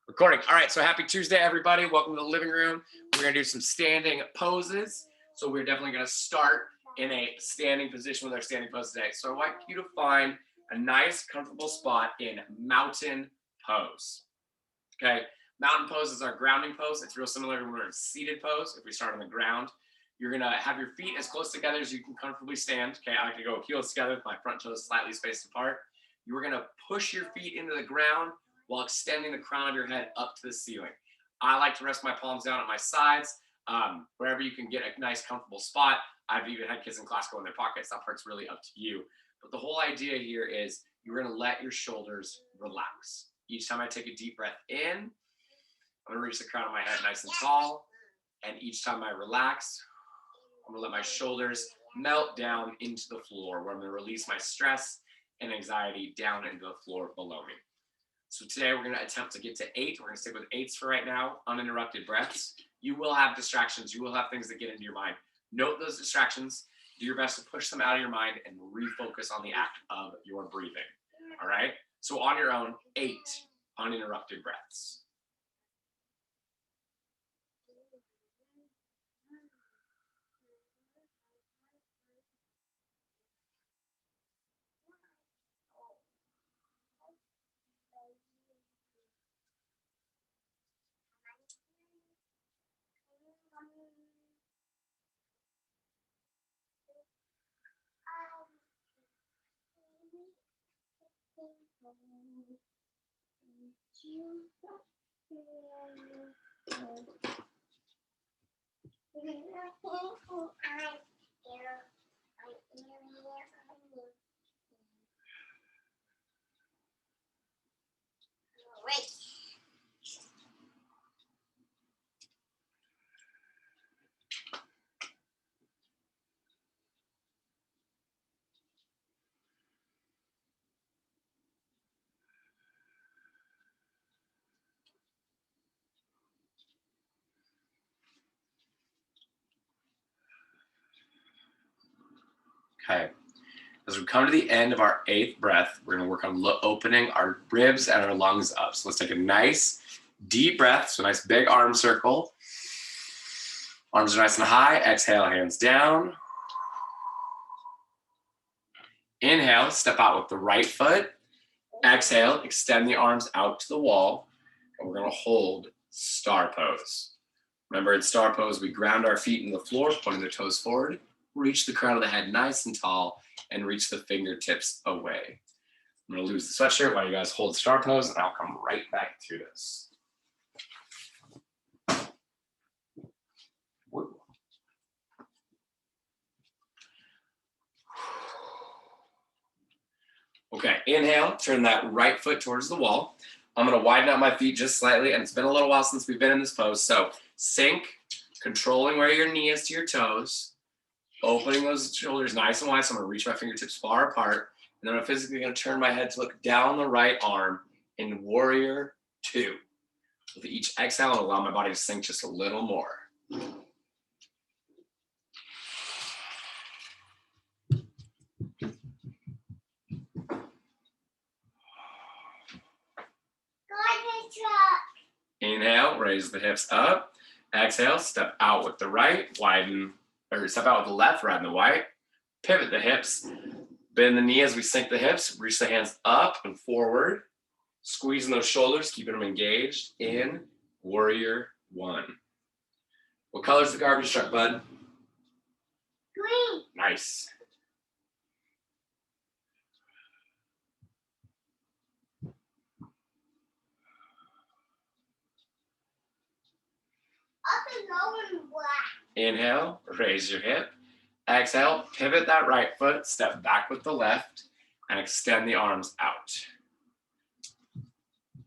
Recording. All right, so happy Tuesday, everybody. Welcome to the living room. We're gonna do some standing poses. So we're definitely gonna start in a standing position with our standing pose today. So I want you to find a nice, comfortable spot in mountain pose. Okay, mountain pose is our grounding pose. It's real similar to our seated pose. If we start on the ground, you're gonna have your feet as close together as you can comfortably stand. Okay, I like to go heels together with my front toes slightly spaced apart. You're gonna push your feet into the ground while extending the crown of your head up to the ceiling. I like to rest my palms down at my sides, wherever you can get a nice, comfortable spot. I've even had kids in class go in their pockets. That part's really up to you. But the whole idea here is you're gonna let your shoulders relax. Each time I take a deep breath in, I'm gonna reach the crown of my head nice and tall. And each time I relax, I'm gonna let my shoulders melt down into the floor, where I'm gonna release my stress and anxiety down into the floor below me. So today we're gonna attempt to get to 8. We're gonna stick with 8s for right now, uninterrupted breaths. You will have distractions. You will have things that get into your mind. Note those distractions. Do your best to push them out of your mind and refocus on the act of your breathing. All right? So on your own, 8 uninterrupted breaths. Okay, as we come to the end of our 8th breath, we're gonna work on opening our ribs and our lungs up. So let's take a nice deep breath. So nice big arm circle. Arms are nice and high. Exhale, hands down. Inhale, step out with the right foot. Exhale, extend the arms out to the wall. And we're gonna hold star pose. Remember, in star pose, we ground our feet in the floor, pointing the toes forward. Reach the crown of the head nice and tall, and reach the fingertips away. I'm gonna lose the sweatshirt while you guys hold star pose, and I'll come right back to this. Woo. Okay, inhale, turn that right foot towards the wall. I'm gonna widen out my feet just slightly, and it's been a little while since we've been in this pose, so sink, controlling where your knee is to your toes, opening those shoulders nice and wide. So I'm gonna reach my fingertips far apart, and then I'm physically gonna turn my head to look down the right arm in warrior 2. With each exhale, I'll allow my body to sink just a little more. Inhale, raise the hips up. Exhale, step out with the right, widen, or step out with the left, widen the right. Pivot the hips, bend the knee as we sink the hips, reach the hands up and forward. Squeezing those shoulders, keeping them engaged in warrior 1. What color's the garbage truck, bud? Green. Nice. Inhale, raise your hip. Exhale, pivot that right foot, step back with the left, and extend the arms out.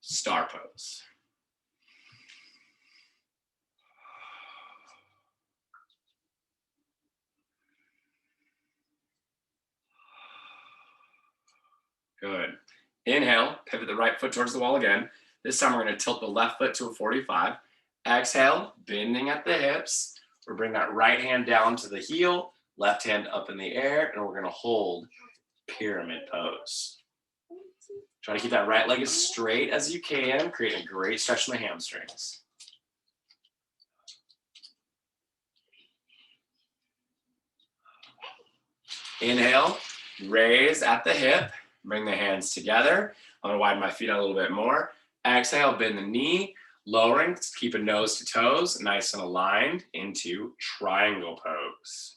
Star pose. Good. Inhale, pivot the right foot towards the wall again. This time we're going to tilt the left foot to a 45. Exhale, bending at the hips. We'll bring that right hand down to the heel, left hand up in the air, and we're going to hold pyramid pose. Try to keep that right leg as straight as you can, creating a great stretch in the hamstrings. Inhale, raise at the hip, bring the hands together. I'm gonna widen my feet out a little bit more. Exhale, bend the knee, lowering, keep a nose to toes, nice and aligned into triangle pose.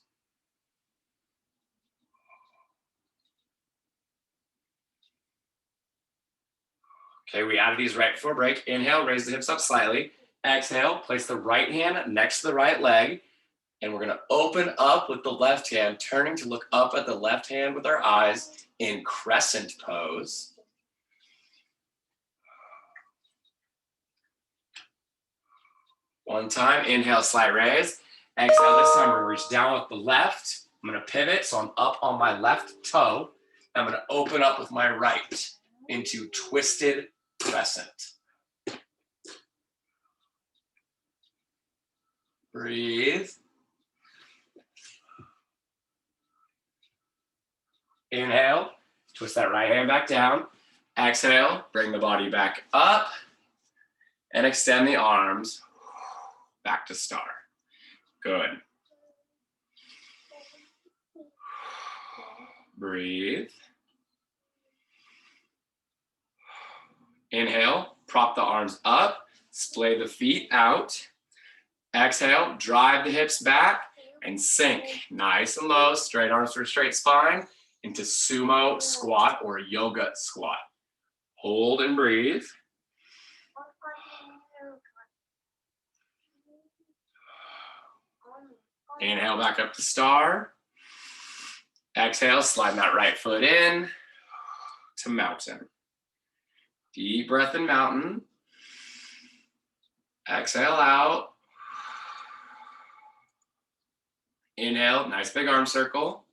Okay, we added these right before break. Inhale, raise the hips up slightly. Exhale, place the right hand next to the right leg. And we're gonna open up with the left hand, turning to look up at the left hand with our eyes in crescent pose. One time, inhale, slight raise. Exhale, this time we're gonna reach down with the left. I'm gonna pivot, so I'm up on my left toe. I'm gonna open up with my right into twisted crescent. Breathe. Inhale, twist that right hand back down. Exhale, bring the body back up and extend the arms back to star. Good. Breathe. Inhale, prop the arms up, splay the feet out. Exhale, drive the hips back and sink nice and low, straight arms for a straight spine into sumo squat or yoga squat. Hold and breathe. Inhale back up to star. Exhale, slide that right foot in to mountain. Deep breath in mountain. Exhale out. Inhale, nice big arm circle.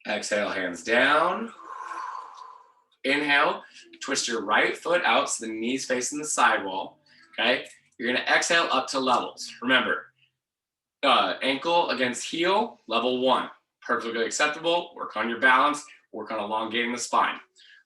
Exhale, hands down. Inhale, twist your right foot out so the knees facing the sidewall. Okay, you're gonna exhale up to levels. Remember, ankle against heel, level 1. Perfectly acceptable. Work on your balance, work on elongating the spine.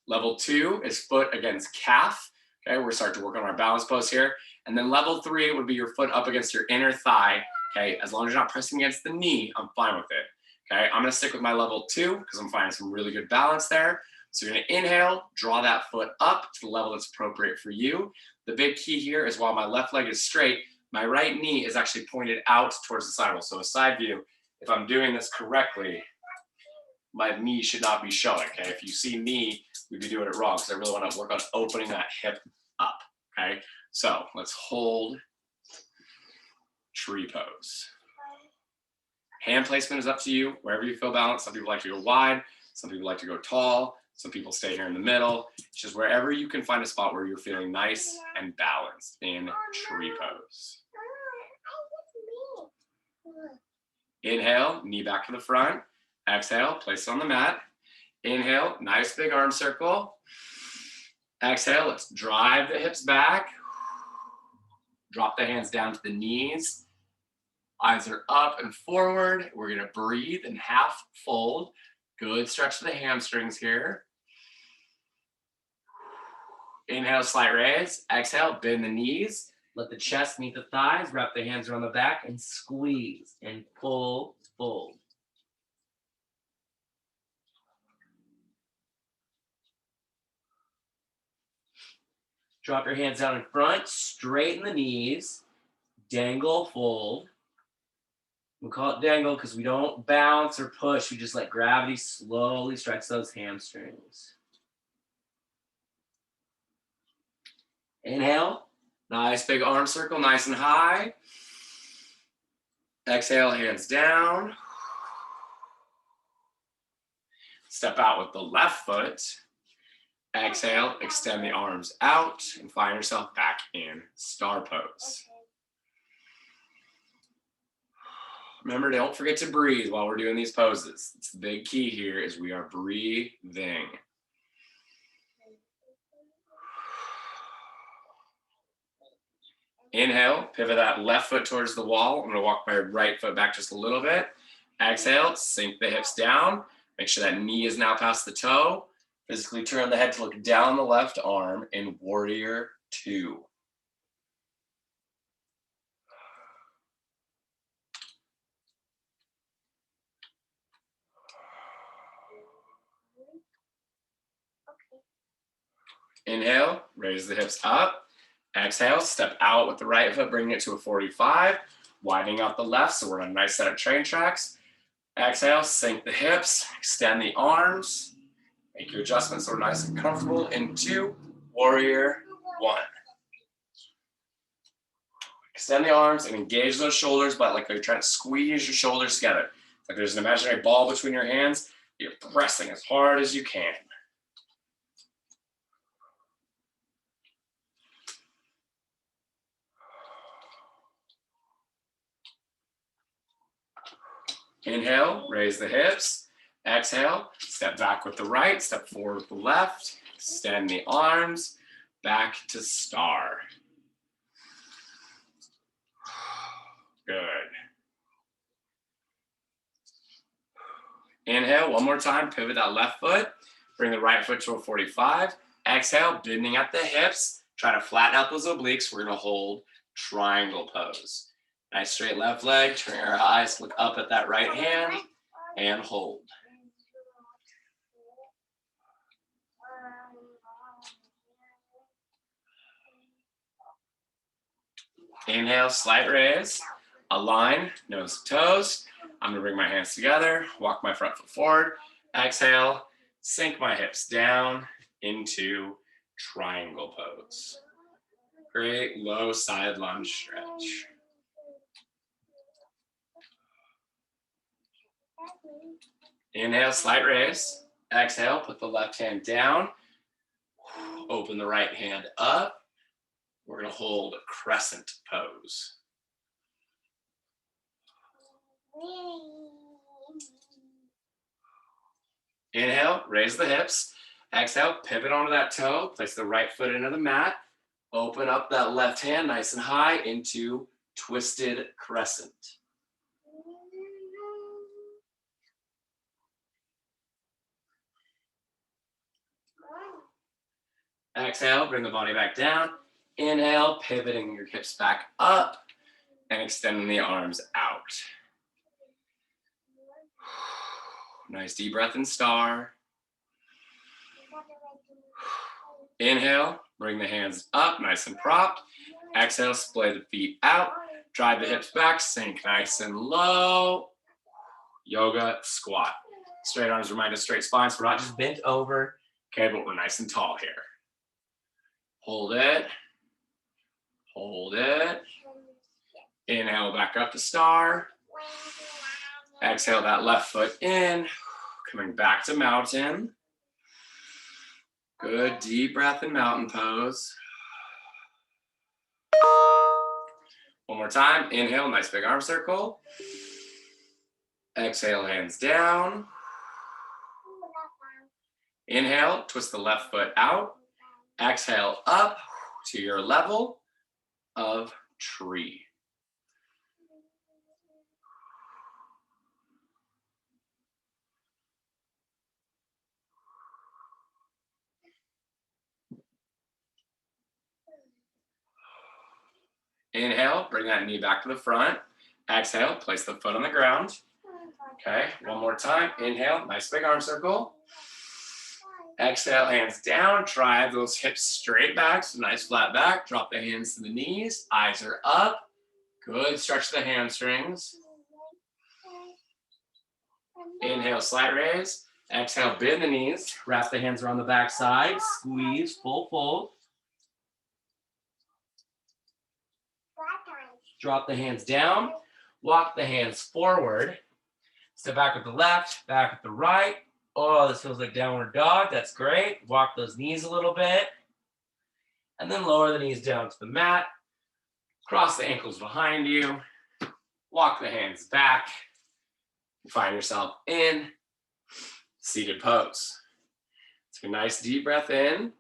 Level 2 is foot against calf. Okay, we're starting to work on our balance pose here. And then level 3 would be your foot up against your inner thigh. Okay, as long as you're not pressing against the knee, I'm fine with it. Okay, I'm gonna stick with my level 2 because I'm finding some really good balance there. So you're gonna inhale, draw that foot up to the level that's appropriate for you. The big key here is while my left leg is straight, my right knee is actually pointed out towards the sidewall. So a side view, if I'm doing this correctly, my knee should not be showing, okay? If you see knee, we'd be doing it wrong because I really wanna work on opening that hip up, okay? So let's hold tree pose. Hand placement is up to you, wherever you feel balanced. Some people like to go wide, some people like to go tall, some people stay here in the middle. It's just wherever you can find a spot where you're feeling nice and balanced in tree pose. Inhale, knee back to the front. Exhale, place it on the mat. Inhale, nice big arm circle. Exhale, let's drive the hips back. Drop the hands down to the knees. Eyes are up and forward. We're gonna breathe and half fold. Good stretch to the hamstrings here. Inhale, slight raise. Exhale, bend the knees. Let the chest meet the thighs. Wrap the hands around the back and squeeze and pull, fold. Drop your hands down in front, straighten the knees, dangle, fold. We call it dangle because we don't bounce or push. We just let gravity slowly stretch those hamstrings. Inhale, nice big arm circle, nice and high. Exhale, hands down. Step out with the left foot. Exhale, extend the arms out and find yourself back in star pose. Remember, don't forget to breathe while we're doing these poses. It's the big key here is we are breathing. Inhale, pivot that left foot towards the wall. I'm gonna walk my right foot back just a little bit. Exhale, sink the hips down. Make sure that knee is now past the toe. Physically turn the head to look down the left arm in warrior 2. Inhale, raise the hips up. Exhale, step out with the right foot, bringing it to a 45, widening out the left, so we're on a nice set of train tracks. Exhale, sink the hips, extend the arms, make your adjustments so we're nice and comfortable into warrior 1. Extend the arms and engage those shoulders, but like you're trying to squeeze your shoulders together. Like there's an imaginary ball between your hands. You're pressing as hard as you can. Inhale, raise the hips. Exhale, step back with the right, step forward with the left. Extend the arms, back to star. Good. Inhale, one more time, pivot that left foot. Bring the right foot to a 45. Exhale, bending at the hips. Try to flatten out those obliques. We're gonna hold triangle pose. Nice straight left leg, turn your eyes, look up at that right hand, and hold. Inhale, slight raise, align, nose to toes. I'm gonna bring my hands together, walk my front foot forward. Exhale, sink my hips down into triangle pose. Great low side lunge stretch. Inhale, slight raise. Exhale, put the left hand down. Open the right hand up. We're gonna hold a crescent pose. Inhale, raise the hips. Exhale, pivot onto that toe. Place the right foot into the mat. Open up that left hand nice and high into twisted crescent. Exhale, bring the body back down. Inhale, pivoting your hips back up and extending the arms out. Nice deep breath in star. Inhale, bring the hands up, nice and propped. Exhale, splay the feet out. Drive the hips back, sink nice and low. Yoga squat. Straight arms remind us straight spine, so we're not just bent over, okay, but we're nice and tall here. Hold it. Hold it. Inhale, back up to star. Exhale that left foot in. Coming back to mountain. Good, deep breath in mountain pose. One more time. Inhale, nice big arm circle. Exhale, hands down. Inhale, twist the left foot out. Exhale, up to your level of tree. Inhale, bring that knee back to the front. Exhale, place the foot on the ground. Okay, one more time. Inhale, nice big arm circle. Exhale, hands down. Drive those hips straight back, so nice flat back. Drop the hands to the knees. Eyes are up. Good, stretch the hamstrings. Inhale, slight raise. Exhale, bend the knees. Wrap the hands around the back side. Squeeze, full fold. Drop the hands down. Walk the hands forward. Step back with the left, back with the right. Oh, this feels like downward dog. That's great. Walk those knees a little bit. And then lower the knees down to the mat. Cross the ankles behind you. Walk the hands back. Find yourself in seated pose. Take a nice deep breath in.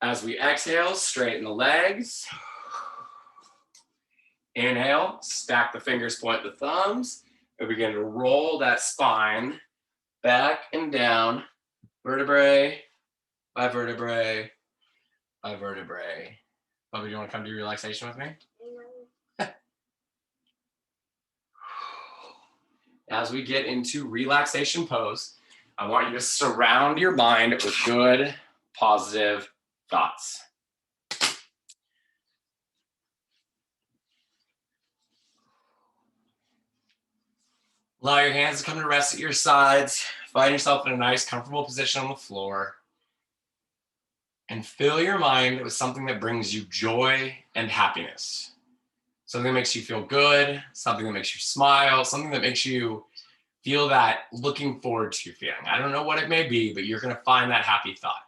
As we exhale, straighten the legs. Inhale, stack the fingers, point the thumbs, and begin to roll that spine back and down vertebrae by vertebrae by vertebrae. Bubba, do you want to come do relaxation with me? As we get into relaxation pose, I want you to surround your mind with good, positive thoughts. Allow your hands to come to rest at your sides. Find yourself in a nice, comfortable position on the floor. And fill your mind with something that brings you joy and happiness. Something that makes you feel good, something that makes you smile, something that makes you feel that looking forward to feeling. I don't know what it may be, but you're going to find that happy thought.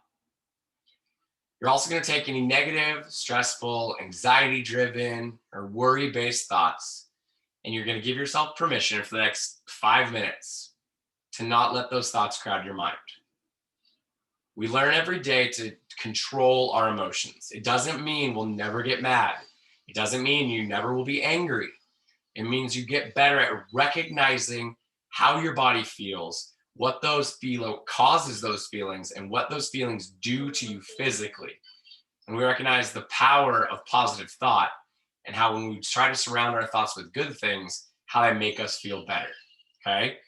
You're also going to take any negative, stressful, anxiety-driven, or worry-based thoughts, and you're going to give yourself permission for the next 5 minutes to not let those thoughts crowd your mind. We learn every day to control our emotions. It doesn't mean we'll never get mad. It doesn't mean you never will be angry. It means you get better at recognizing how your body feels, what those causes those feelings, and what those feelings do to you physically. And we recognize the power of positive thought and how when we try to surround our thoughts with good things, how they make us feel better, okay?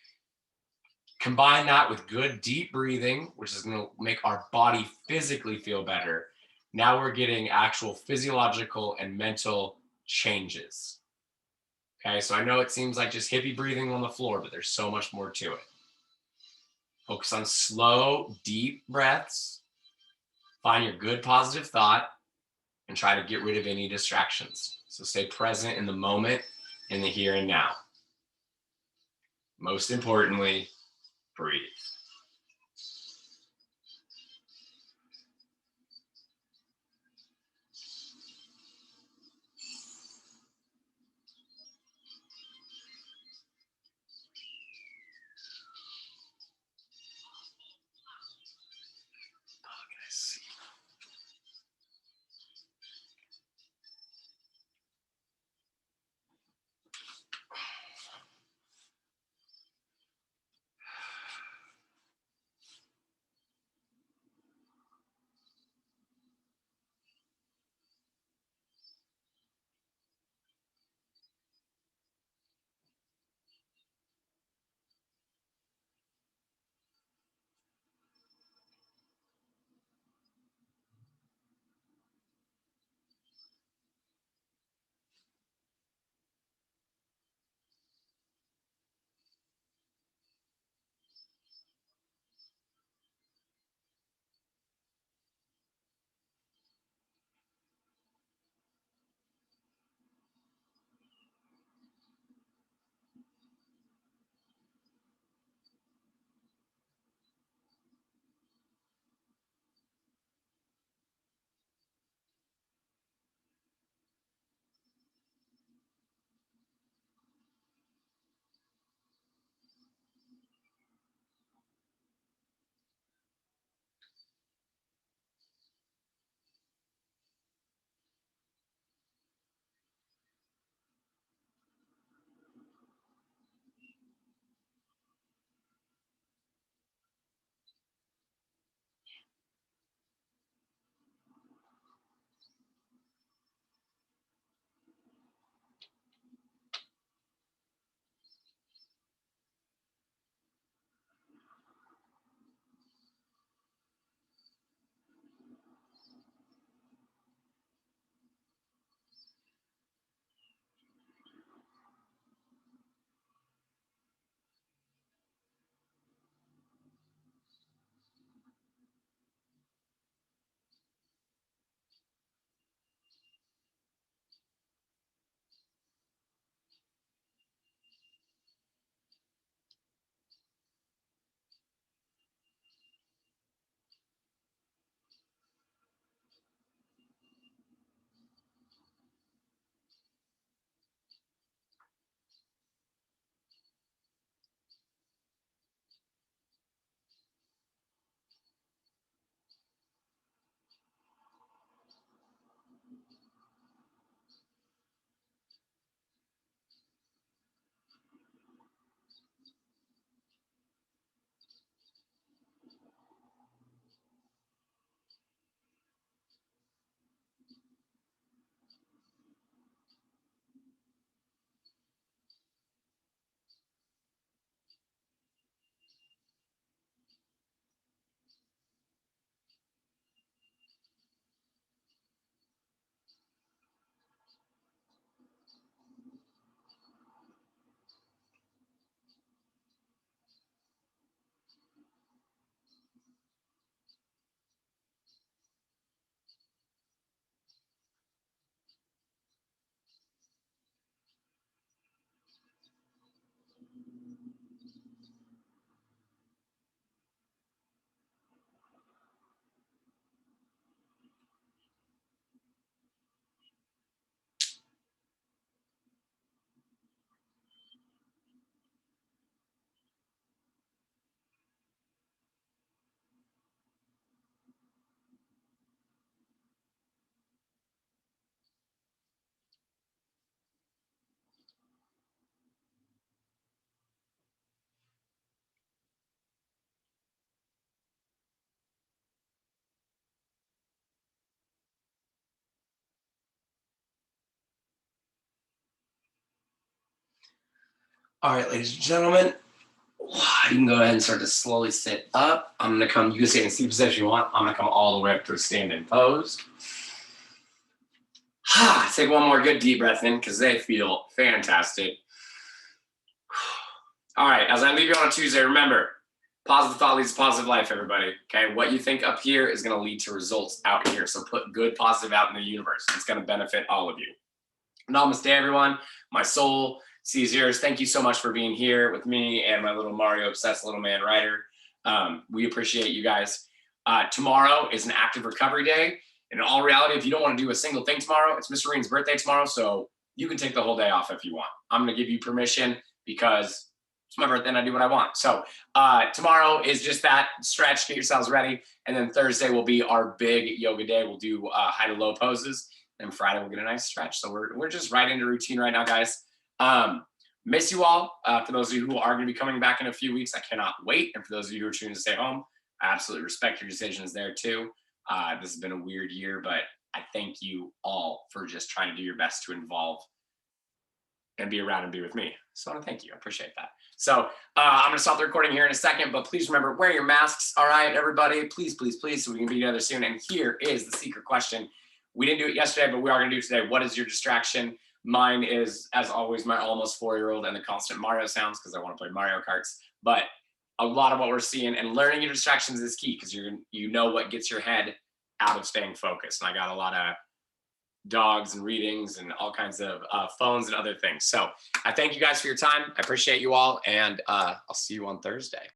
Combine that with good deep breathing, which is going to make our body physically feel better. Now we're getting actual physiological and mental changes. Okay, so I know it seems like just hippie breathing on the floor, but there's so much more to it. Focus on slow, deep breaths. Find your good positive thought and try to get rid of any distractions. So stay present in the moment, in the here and now. Most importantly, breathe. All right, ladies and gentlemen, you can go ahead and start to slowly sit up. I'm gonna come, you can stay in seat position you want. I'm gonna come all the way up to a standing pose. Take one more good deep breath in because they feel fantastic. All right, as I leave you on a Tuesday, remember, positive thought leads to positive life, everybody. Okay, what you think up here is gonna lead to results out here. So put good positive out in the universe. It's gonna benefit all of you. Namaste, everyone. My soul sees yours. Thank you so much for being here with me and my little Mario obsessed little man Ryder. We appreciate you guys. Tomorrow is an active recovery day. And in all reality, if you don't want to do a single thing tomorrow, it's Mr. Reen's birthday tomorrow, so you can take the whole day off if you want. I'm going to give you permission because it's my birthday and I do what I want. So tomorrow is just that stretch, get yourselves ready. And then Thursday will be our big yoga day. We'll do high to low poses. And Friday we'll get a nice stretch. So we're just right into routine right now, guys. Miss you all. For those of you who are going to be coming back in a few weeks, I cannot wait. And for those of you who are choosing to stay home, I absolutely respect your decisions there too. This has been a weird year, but I thank you all for just trying to do your best to involve and be around and be with me. So I want to thank you. I appreciate that. So I'm going to stop the recording here in a second, but please remember, wear your masks. All right, everybody, please, please, please, so we can be together soon. And here is the secret question. We didn't do it yesterday, but we are going to do it today. What is your distraction? Mine is, as always, my almost 4-year-old and the constant Mario sounds because I want to play Mario Karts. But a lot of what we're seeing and learning your distractions is key because you know what gets your head out of staying focused. And I got a lot of dogs and readings and all kinds of phones and other things. So I thank you guys for your time. I appreciate you all. And I'll see you on Thursday.